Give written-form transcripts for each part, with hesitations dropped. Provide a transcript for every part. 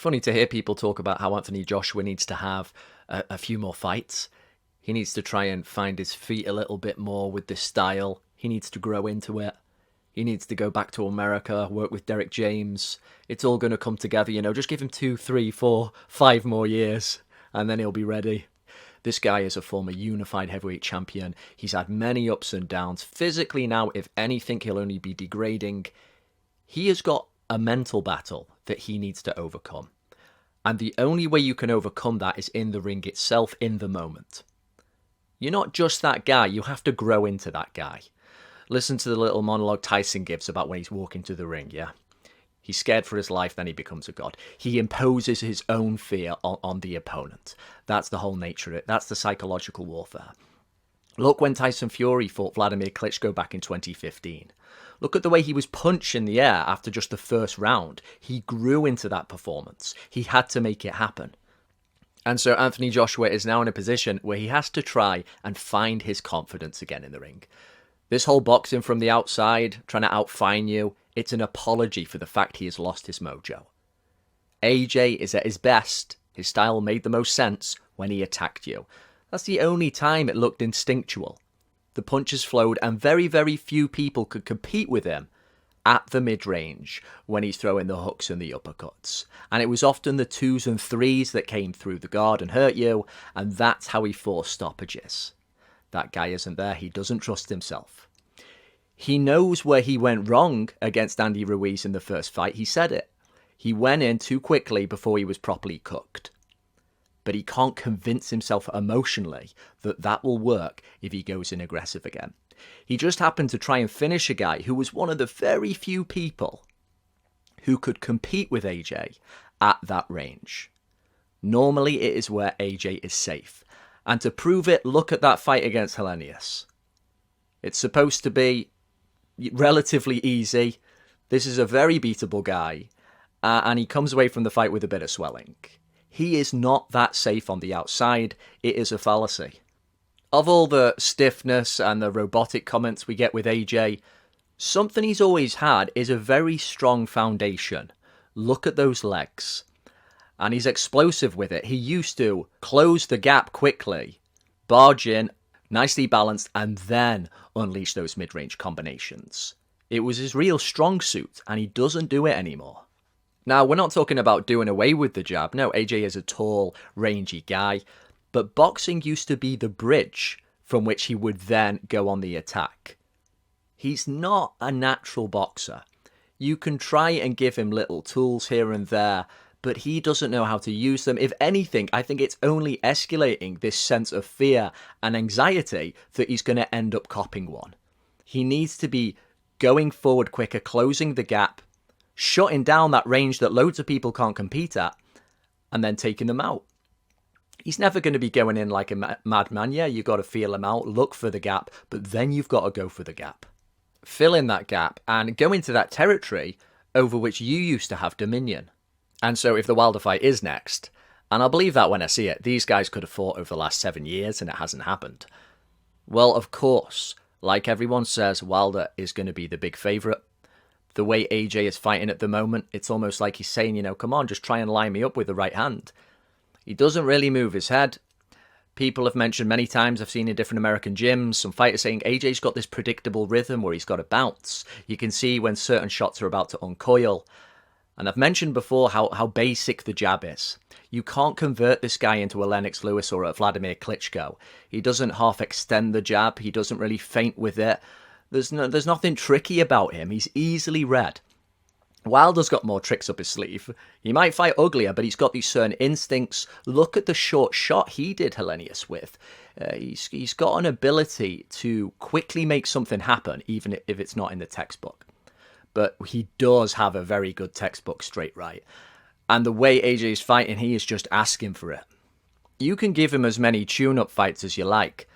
funny to hear people talk about how Anthony Joshua needs to have a few more fights. He needs to try and find his feet a little bit more with this style. He needs to grow into it. He needs to go back to America, work with Derek James. It's all going to come together, just give him 2, 3, 4, 5 more years, and then he'll be ready. This guy is a former unified heavyweight champion. He's had many ups and downs. Physically now, if anything, he'll only be degrading. He has got a mental battle that he needs to overcome. And the only way you can overcome that is in the ring itself, in the moment. You're not just that guy, you have to grow into that guy. Listen to the little monologue Tyson gives about when he's walking to the ring, yeah? He's scared for his life, then he becomes a god. He imposes his own fear on the opponent. That's the whole nature of it. That's the psychological warfare. Look when Tyson Fury fought Vladimir Klitschko back in 2015. Look at the way he was punched in the air after just the first round. He grew into that performance. He had to make it happen. And so Anthony Joshua is now in a position where he has to try and find his confidence again in the ring. This whole boxing from the outside, trying to outfine you, it's an apology for the fact he has lost his mojo. AJ is at his best. His style made the most sense when he attacked you. That's the only time it looked instinctual. The punches flowed and very, very few people could compete with him at the mid-range when he's throwing the hooks and the uppercuts. And it was often the 2s and 3s that came through the guard and hurt you, and that's how he forced stoppages. That guy isn't there. He doesn't trust himself. He knows where he went wrong against Andy Ruiz in the first fight. He said it. He went in too quickly before he was properly cooked. But he can't convince himself emotionally that that will work if he goes in aggressive again. He just happened to try and finish a guy who was one of the very few people who could compete with AJ at that range. Normally it is where AJ is safe. And to prove it, look at that fight against Helenius. It's supposed to be relatively easy. This is a very beatable guy. And he comes away from the fight with a bit of swelling. He is not that safe on the outside. It is a fallacy. Of all the stiffness and the robotic comments we get with AJ, something he's always had is a very strong foundation. Look at those legs. And he's explosive with it. He used to close the gap quickly, barge in, nicely balanced, and then unleash those mid-range combinations. It was his real strong suit, and he doesn't do it anymore. Now, we're not talking about doing away with the jab. No, AJ is a tall, rangy guy. But boxing used to be the bridge from which he would then go on the attack. He's not a natural boxer. You can try and give him little tools here and there, but he doesn't know how to use them. If anything, I think it's only escalating this sense of fear and anxiety that he's going to end up copping one. He needs to be going forward quicker, closing the gap, shutting down that range that loads of people can't compete at, and then taking them out. He's never going to be going in like a madman. Yeah, you've got to feel him out, look for the gap, but then you've got to go for the gap. Fill in that gap and go into that territory over which you used to have dominion. And so if the Wilder fight is next, and I'll believe that when I see it, these guys could have fought over the last 7 years and it hasn't happened. Well, of course, like everyone says, Wilder is going to be the big favourite. The way AJ is fighting at the moment, it's almost like he's saying, come on, just try and line me up with the right hand. He doesn't really move his head. People have mentioned many times, I've seen in different American gyms, some fighters saying AJ's got this predictable rhythm where he's got to bounce. You can see when certain shots are about to uncoil. And I've mentioned before how basic the jab is. You can't convert this guy into a Lennox Lewis or a Vladimir Klitschko. He doesn't half extend the jab. He doesn't really feint with it. There's nothing tricky about him. He's easily read. Wilder's got more tricks up his sleeve. He might fight uglier, but he's got these certain instincts. Look at the short shot he did Helenius with. He's got an ability to quickly make something happen, even if it's not in the textbook. But he does have a very good textbook straight right. And the way AJ is fighting, he is just asking for it. You can give him as many tune-up fights as you like.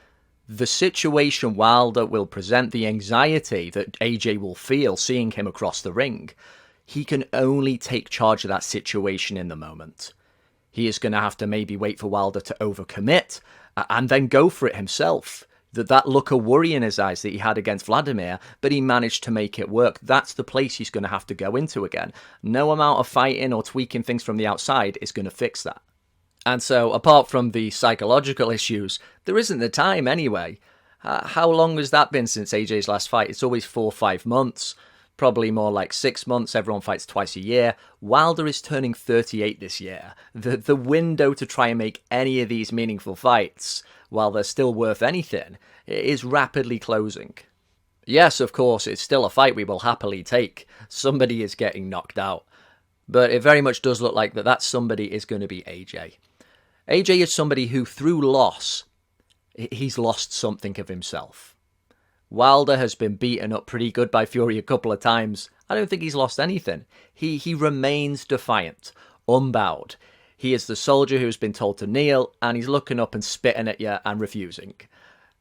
The situation Wilder will present, the anxiety that AJ will feel seeing him across the ring, he can only take charge of that situation in the moment. He is going to have to maybe wait for Wilder to overcommit and then go for it himself. That look of worry in his eyes that he had against Vladimir, but he managed to make it work. That's the place he's going to have to go into again. No amount of fighting or tweaking things from the outside is going to fix that. And so, apart from the psychological issues, there isn't the time anyway. How long has that been since AJ's last fight? It's always 4 or 5 months. Probably more like 6 months. Everyone fights twice a year. Wilder is turning 38 this year. The window to try and make any of these meaningful fights, while they're still worth anything, is rapidly closing. Yes, of course, it's still a fight we will happily take. Somebody is getting knocked out. But it very much does look like that somebody is going to be AJ. AJ is somebody who, through loss, he's lost something of himself. Wilder has been beaten up pretty good by Fury a couple of times. I don't think he's lost anything. He remains defiant, unbowed. He is the soldier who's been told to kneel, and he's looking up and spitting at you and refusing.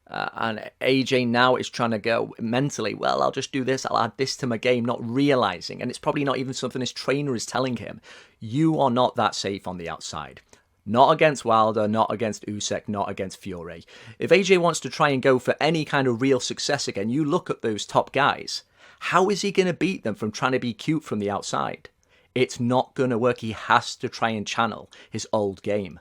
And AJ now is trying to go mentally, well, I'll just do this, I'll add this to my game, not realising, and it's probably not even something his trainer is telling him, you are not that safe on the outside. Not against Wilder, not against Usyk, not against Fury. If AJ wants to try and go for any kind of real success again, you look at those top guys. How is he going to beat them from trying to be cute from the outside? It's not going to work. He has to try and channel his old game.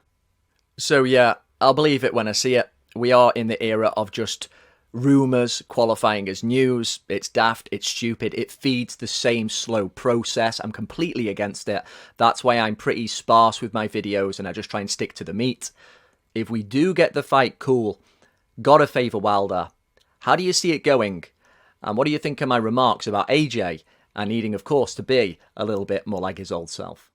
So yeah, I'll believe it when I see it. We are in the era of just rumours qualifying as news. It's daft, it's stupid, it feeds the same slow process. I'm completely against it. That's why I'm pretty sparse with my videos and I just try and stick to the meat. If we do get the fight, cool. Gotta favour Wilder. How do you see it going? And what do you think of my remarks about AJ and needing, of course, to be a little bit more like his old self?